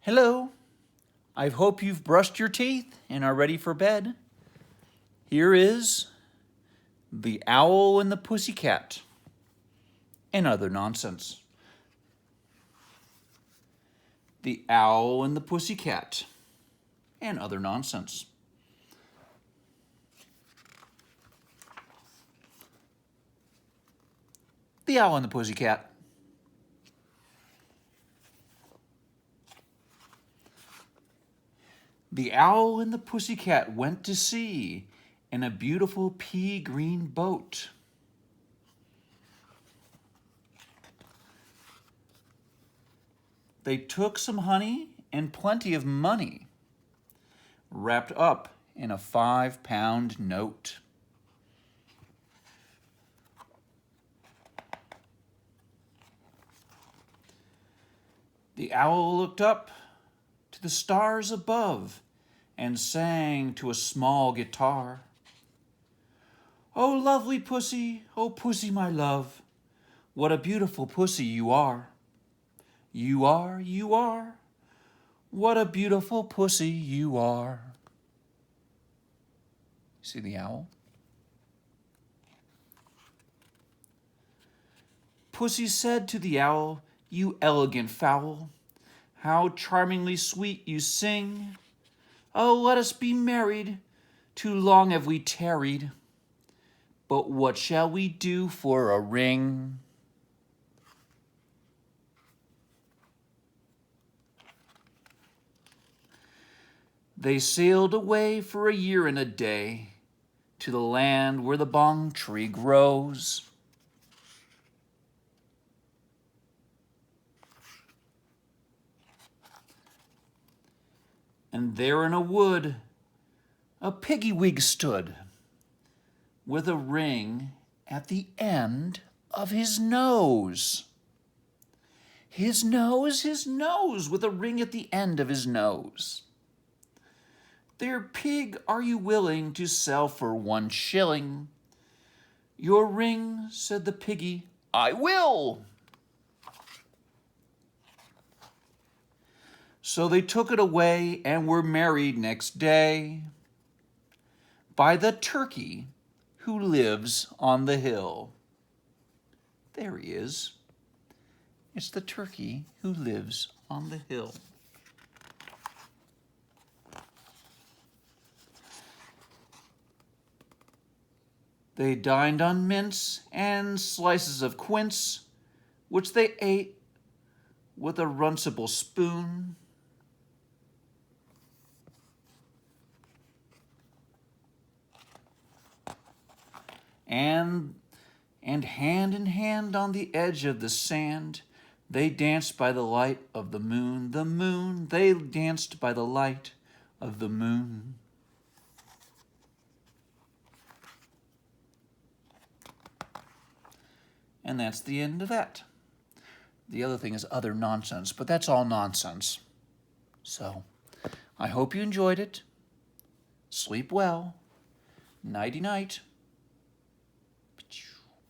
Hello, I hope you've brushed your teeth and are ready for bed. Here is The Owl and the Pussycat and Other Nonsense. The Owl and the Pussycat and Other Nonsense. The Owl and the Pussycat. The owl and the pussycat went to sea in a beautiful pea-green boat. They took some honey and plenty of money, wrapped up in a 5-pound note. The owl looked up to the stars above and sang to a small guitar. "Oh, lovely pussy, oh, pussy, my love, what a beautiful pussy you are. You are, what a beautiful pussy you are." See the owl? Pussy said to the owl, "You elegant fowl, how charmingly sweet you sing. Oh, let us be married, too long have we tarried. But what shall we do for a ring?" They sailed away for a year and a day to the land where the bong tree grows. And there in a wood, a piggy-wig stood with a ring at the end of his nose. His nose, with a ring at the end of his nose. "There, pig, are you willing to sell for 1 shilling? Your ring," said the piggy, "I will." So they took it away and were married next day by the turkey who lives on the hill. There he is. It's the turkey who lives on the hill. They dined on mince and slices of quince, which they ate with a runcible spoon. And hand in hand on the edge of the sand, they danced by the light of the moon. They danced by the light of the moon. And that's the end of that. The other thing is other nonsense, but that's all nonsense. So, I hope you enjoyed it. Sleep well. Nighty-night.